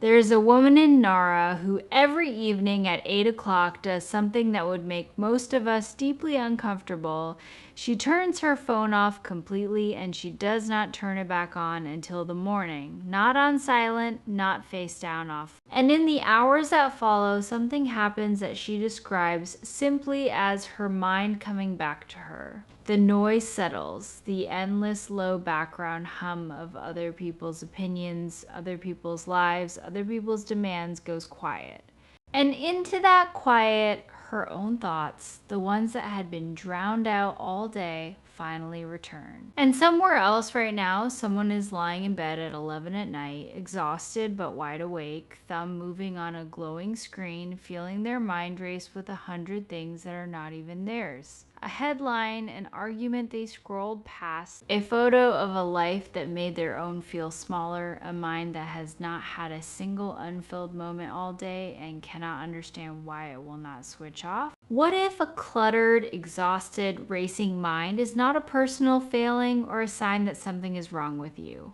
There's a woman in Nara who every evening at 8 o'clock does something that would make most of us deeply uncomfortable. She turns her phone off completely and she does not turn it back on until the morning. Not on silent, not face down off. And in the hours that follow, something happens that she describes simply as her mind coming back to her. The noise settles, the endless low background hum of other people's opinions, other people's lives, other people's demands goes quiet. And into that quiet, her own thoughts, the ones that had been drowned out all day, finally return. And somewhere else right now, someone is lying in bed at 11 at night, exhausted but wide awake, thumb moving on a glowing screen, feeling their mind race with 100 things that are not even theirs. A headline, an argument they scrolled past, a photo of a life that made their own feel smaller, a mind that has not had a single unfilled moment all day and cannot understand why it will not switch off. What if a cluttered, exhausted, racing mind is not a personal failing or a sign that something is wrong with you?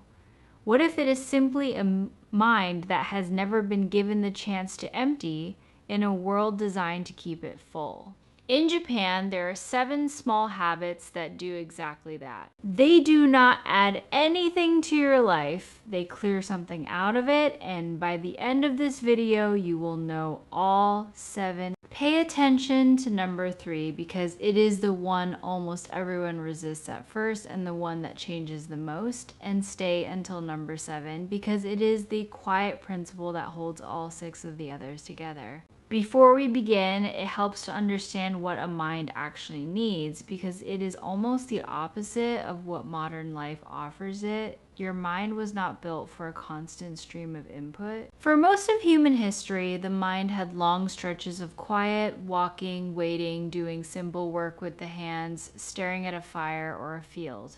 What if it is simply a mind that has never been given the chance to empty in a world designed to keep it full? In Japan, there are 7 small habits that do exactly that. They do not add anything to your life. They clear something out of it, and by the end of this video, you will know all 7. Pay attention to number 3 because it is the one almost everyone resists at first and the one that changes the most, and stay until number 7 because it is the quiet principle that holds all 6 of the others together. Before we begin, it helps to understand what a mind actually needs because it is almost the opposite of what modern life offers it. Your mind was not built for a constant stream of input. For most of human history, the mind had long stretches of quiet, walking, waiting, doing simple work with the hands, staring at a fire or a field.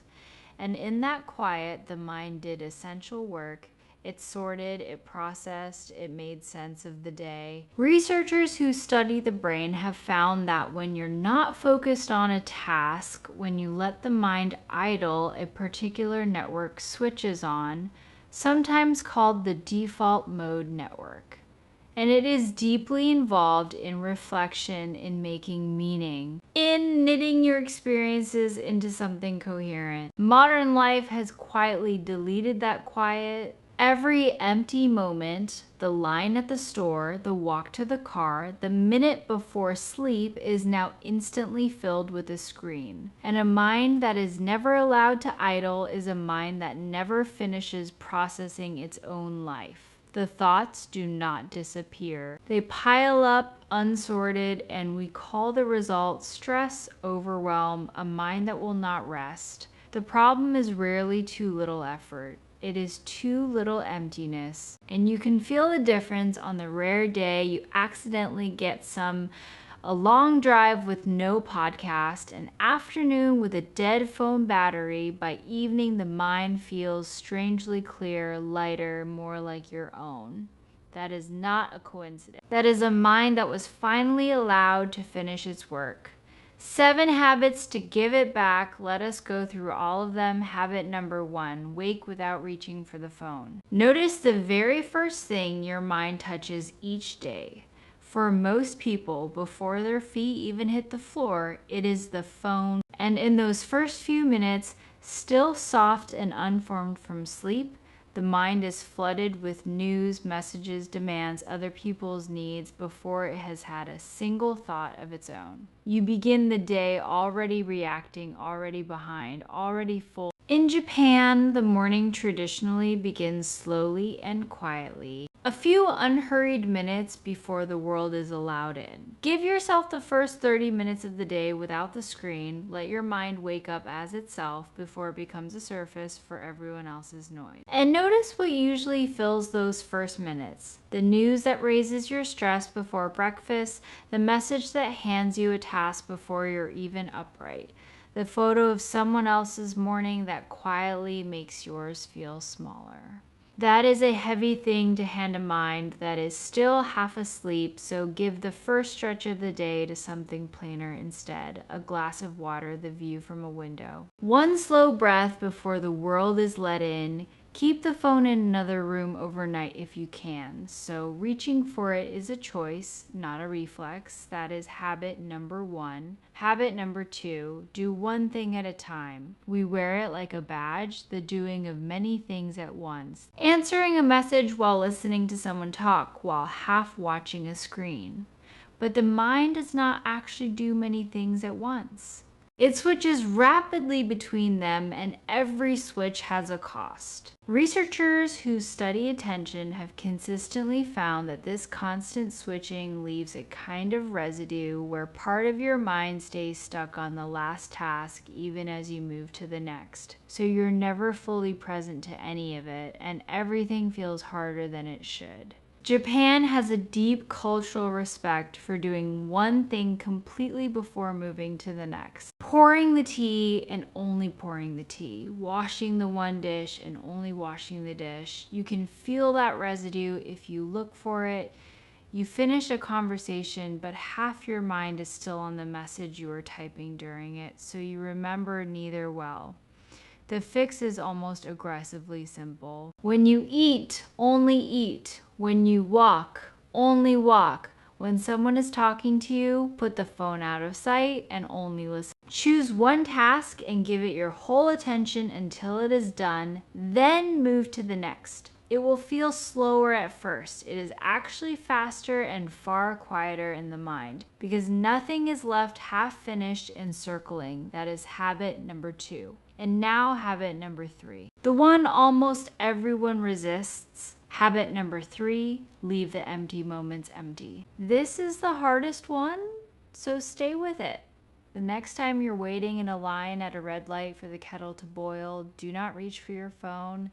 And in that quiet, the mind did essential work. It sorted, it processed, it made sense of the day. Researchers who study the brain have found that when you're not focused on a task, when you let the mind idle, a particular network switches on, sometimes called the default mode network. And it is deeply involved in reflection, in making meaning, in knitting your experiences into something coherent. Modern life has quietly deleted that quiet. Every empty moment, the line at the store, the walk to the car, the minute before sleep is now instantly filled with a screen. And a mind that is never allowed to idle is a mind that never finishes processing its own life. The thoughts do not disappear. They pile up unsorted, and we call the result stress, overwhelm, a mind that will not rest. The problem is rarely too little effort. It is too little emptiness. And you can feel the difference on the rare day you accidentally get a long drive with no podcast, an afternoon with a dead phone battery. By evening, the mind feels strangely clear, lighter, more like your own. That is not a coincidence. That is a mind that was finally allowed to finish its work. 7 habits to give it back. Let us go through all of them. Habit number 1, wake without reaching for the phone. Notice the very first thing your mind touches each day. For most people, before their feet even hit the floor, it is the phone. And in those first few minutes, still soft and unformed from sleep, the mind is flooded with news, messages, demands, other people's needs before it has had a single thought of its own. You begin the day already reacting, already behind, already full. In Japan, the morning traditionally begins slowly and quietly, a few unhurried minutes before the world is allowed in. Give yourself the first 30 minutes of the day without the screen. Let your mind wake up as itself before it becomes a surface for everyone else's noise. And notice what usually fills those first minutes. The news that raises your stress before breakfast, the message that hands you a task before you're even upright. The photo of someone else's morning that quietly makes yours feel smaller. That is a heavy thing to hand a mind that is still half asleep, so give the first stretch of the day to something plainer instead. A glass of water, the view from a window. One slow breath before the world is let in. Keep the phone in another room overnight if you can. So reaching for it is a choice, not a reflex. That is habit number 1. Habit number 2, do one thing at a time. We wear it like a badge, the doing of many things at once. Answering a message while listening to someone talk while half watching a screen. But the mind does not actually do many things at once. It switches rapidly between them, and every switch has a cost. Researchers who study attention have consistently found that this constant switching leaves a kind of residue where part of your mind stays stuck on the last task even as you move to the next. So you're never fully present to any of it, and everything feels harder than it should. Japan has a deep cultural respect for doing one thing completely before moving to the next. Pouring the tea and only pouring the tea. Washing the one dish and only washing the dish. You can feel that residue if you look for it. You finish a conversation, but half your mind is still on the message you were typing during it, so you remember neither well. The fix is almost aggressively simple. When you eat, only eat. When you walk, only walk. When someone is talking to you, put the phone out of sight and only listen. Choose one task and give it your whole attention until it is done, then move to the next. It will feel slower at first. It is actually faster and far quieter in the mind because nothing is left half finished and circling. That is habit number 2. And now habit number 3. The one almost everyone resists. Habit number 3, leave the empty moments empty. This is the hardest one, so stay with it. The next time you're waiting in a line at a red light for the kettle to boil, do not reach for your phone.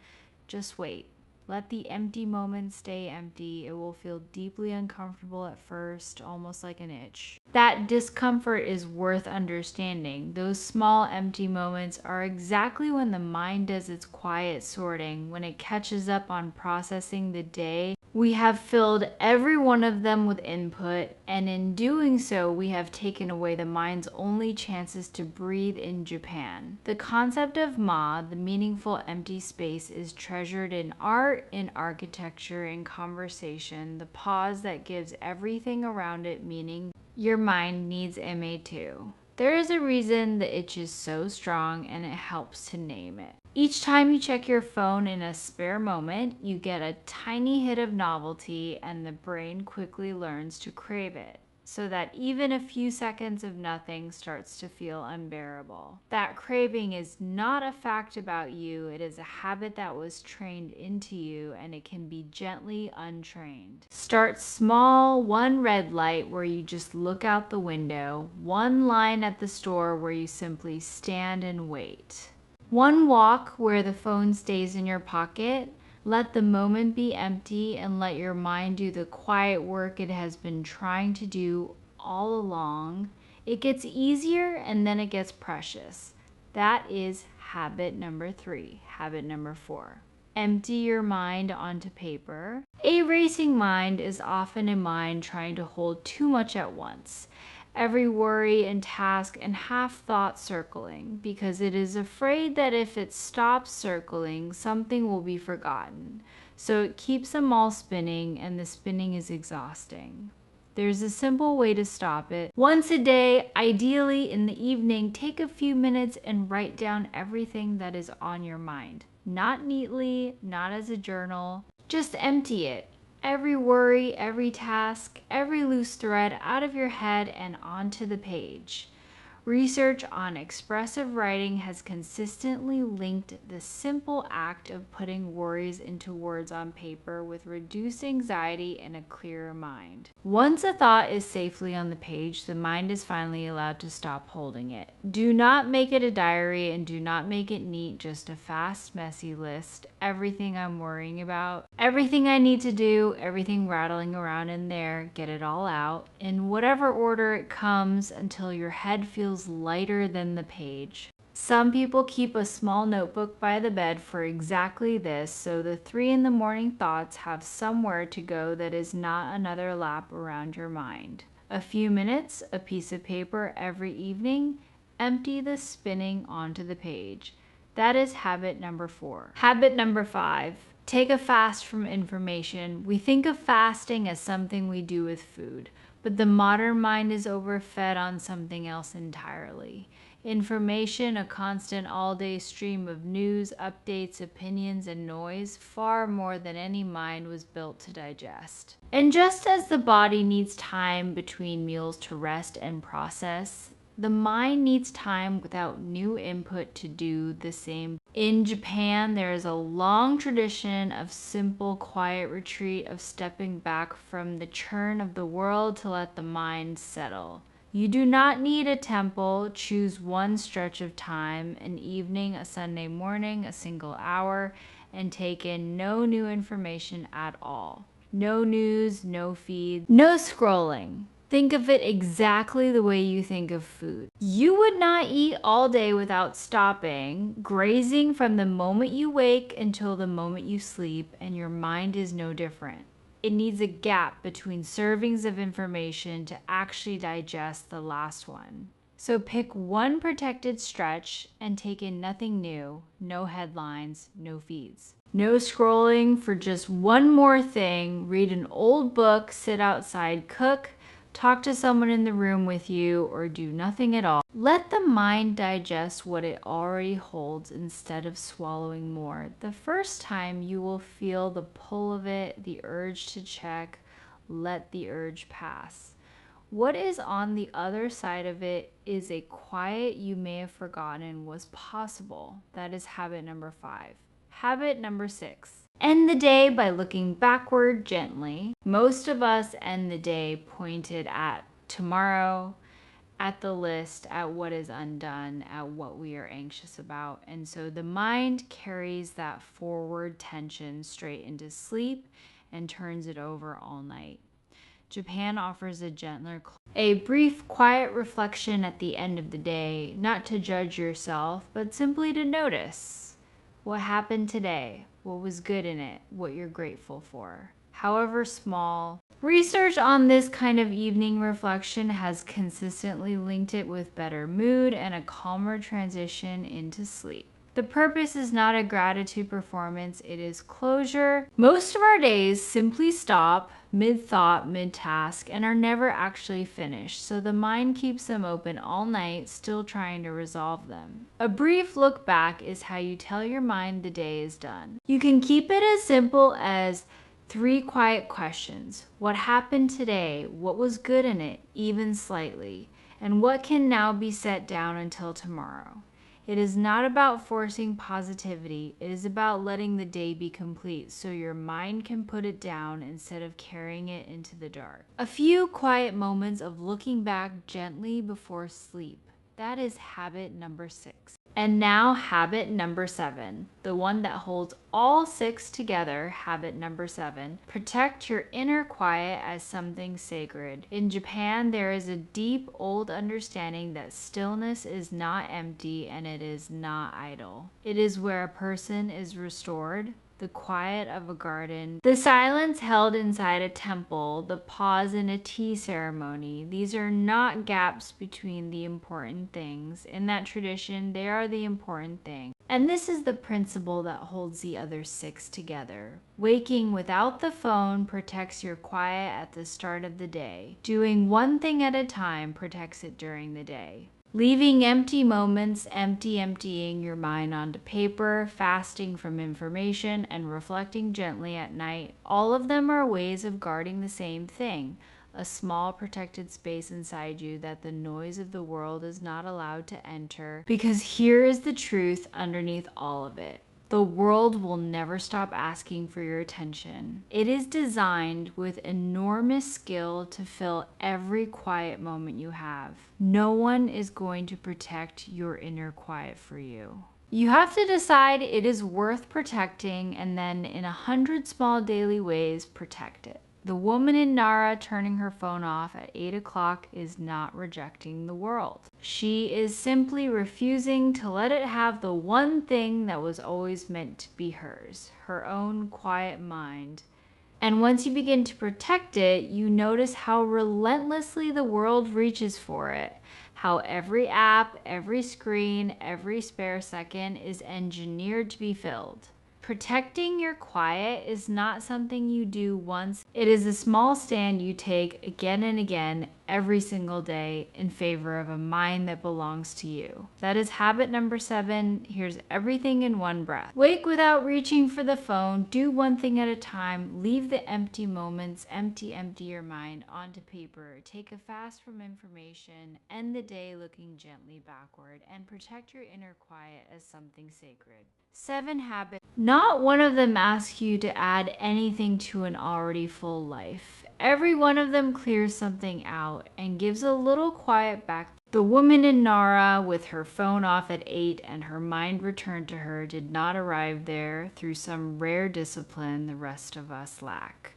Just wait. Let the empty moments stay empty. It will feel deeply uncomfortable at first, almost like an itch. That discomfort is worth understanding. Those small empty moments are exactly when the mind does its quiet sorting, when it catches up on processing the day. We have filled every one of them with input, and in doing so, we have taken away the mind's only chances to breathe in Japan. The concept of ma, the meaningful empty space, is treasured in art, in architecture, in conversation, the pause that gives everything around it meaning. Your mind needs MA too. There is a reason the itch is so strong, and it helps to name it. Each time you check your phone in a spare moment, you get a tiny hit of novelty, and the brain quickly learns to crave it, so that even a few seconds of nothing starts to feel unbearable. That craving is not a fact about you, it is a habit that was trained into you, and it can be gently untrained. Start small, one red light where you just look out the window, one line at the store where you simply stand and wait. One walk where the phone stays in your pocket. Let the moment be empty and let your mind do the quiet work it has been trying to do all along. It gets easier and then it gets precious. That is habit number 3. Habit number 4. Empty your mind onto paper. A racing mind is often a mind trying to hold too much at once. Every worry and task and half thought circling, because it is afraid that if it stops circling, something will be forgotten. So it keeps them all spinning, and the spinning is exhausting. There's a simple way to stop it. Once a day, ideally in the evening, take a few minutes and write down everything that is on your mind. Not neatly, not as a journal, just empty it. Every worry, every task, every loose thread out of your head and onto the page. Research on expressive writing has consistently linked the simple act of putting worries into words on paper with reduced anxiety and a clearer mind. Once a thought is safely on the page, the mind is finally allowed to stop holding it. Do not make it a diary and do not make it neat, just a fast, messy list. Everything I'm worrying about, everything I need to do, everything rattling around in there, get it all out in whatever order it comes until your head feels lighter than the page. Some people keep a small notebook by the bed for exactly this, so the 3 in the morning thoughts have somewhere to go that is not another lap around your mind. A few minutes, a piece of paper every evening, empty the spinning onto the page. That is habit number 4. Habit number 5. Take a fast from information. We think of fasting as something we do with food, but the modern mind is overfed on something else entirely. Information, a constant all-day stream of news, updates, opinions, and noise, far more than any mind was built to digest. And just as the body needs time between meals to rest and process, the mind needs time without new input to do the same. In Japan, there is a long tradition of simple, quiet retreat, of stepping back from the churn of the world to let the mind settle. You do not need a temple. Choose one stretch of time, an evening, a Sunday morning, a single hour, and take in no new information at all. No news, no feed, no scrolling. Think of it exactly the way you think of food. You would not eat all day without stopping, grazing from the moment you wake until the moment you sleep, and your mind is no different. It needs a gap between servings of information to actually digest the last one. So pick one protected stretch and take in nothing new, no headlines, no feeds. No scrolling for just one more thing. Read an old book, sit outside, cook, talk to someone in the room with you, or do nothing at all. Let the mind digest what it already holds instead of swallowing more. The first time you will feel the pull of it, the urge to check. Let the urge pass. What is on the other side of it is a quiet you may have forgotten was possible. That is habit number 5. Habit number 6. End the day by looking backward gently. Most of us end the day pointed at tomorrow, at the list, at what is undone, at what we are anxious about. And so the mind carries that forward tension straight into sleep and turns it over all night. Japan offers a brief, quiet reflection at the end of the day, not to judge yourself, but simply to notice what happened today, what was good in it, what you're grateful for, however small. Research on this kind of evening reflection has consistently linked it with better mood and a calmer transition into sleep. The purpose is not a gratitude performance, it is closure. Most of our days simply stop mid-thought, mid-task, and are never actually finished, so the mind keeps them open all night, still trying to resolve them. A brief look back is how you tell your mind the day is done. You can keep it as simple as 3 quiet questions. What happened today? What was good in it, even slightly? And what can now be set down until tomorrow? It is not about forcing positivity. It is about letting the day be complete so your mind can put it down instead of carrying it into the dark. A few quiet moments of looking back gently before sleep. That is habit number 6. And now habit number 7, the one that holds all 6 together, habit number 7. Protect your inner quiet as something sacred. In Japan, there is a deep old understanding that stillness is not empty and it is not idle. It is where a person is restored, the quiet of a garden, the silence held inside a temple, the pause in a tea ceremony. These are not gaps between the important things. In that tradition, they are the important thing. And this is the principle that holds the other 6 together. Waking without the phone protects your quiet at the start of the day. Doing one thing at a time protects it during the day. Leaving empty moments, emptying your mind onto paper, fasting from information, and reflecting gently at night, all of them are ways of guarding the same thing, a small protected space inside you that the noise of the world is not allowed to enter. Because here is the truth underneath all of it. The world will never stop asking for your attention. It is designed with enormous skill to fill every quiet moment you have. No one is going to protect your inner quiet for you. You have to decide it is worth protecting, and then in 100 small daily ways, protect it. The woman in Nara turning her phone off at 8 o'clock is not rejecting the world. She is simply refusing to let it have the one thing that was always meant to be hers, her own quiet mind. And once you begin to protect it, you notice how relentlessly the world reaches for it, how every app, every screen, every spare second is engineered to be filled. Protecting your quiet is not something you do once. It is a small stand you take again and again every single day in favor of a mind that belongs to you. That is habit number 7. Here's everything in one breath. Wake without reaching for the phone. Do one thing at a time. Leave the empty moments, empty your mind onto paper. Take a fast from information. End the day looking gently backward and protect your inner quiet as something sacred. 7 habits. Not one of them asks you to add anything to an already full life. Every one of them clears something out and gives a little quiet back. The woman in Nara with her phone off at 8 and her mind returned to her did not arrive there through some rare discipline the rest of us lack.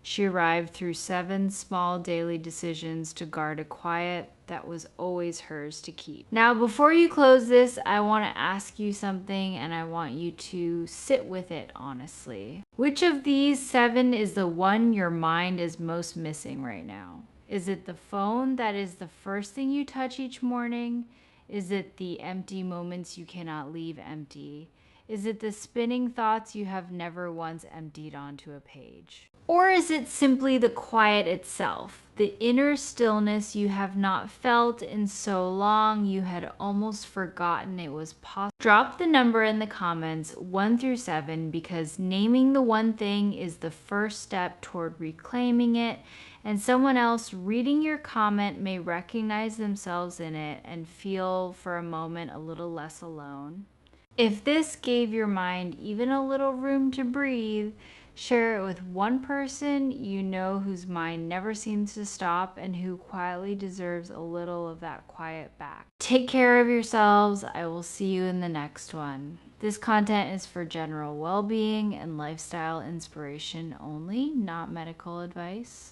She arrived through 7 small daily decisions to guard a quiet that was always hers to keep. Now, before you close this, I want to ask you something and I want you to sit with it honestly. Which of these 7 is the one your mind is most missing right now? Is it the phone that is the first thing you touch each morning? Is it the empty moments you cannot leave empty? Is it the spinning thoughts you have never once emptied onto a page? Or is it simply the quiet itself, the inner stillness you have not felt in so long you had almost forgotten it was possible? Drop the number in the comments 1 through 7 because naming the one thing is the first step toward reclaiming it, and someone else reading your comment may recognize themselves in it and feel for a moment a little less alone. If this gave your mind even a little room to breathe, share it with one person you know whose mind never seems to stop and who quietly deserves a little of that quiet back. Take care of yourselves. I will see you in the next one. This content is for general well-being and lifestyle inspiration only, not medical advice.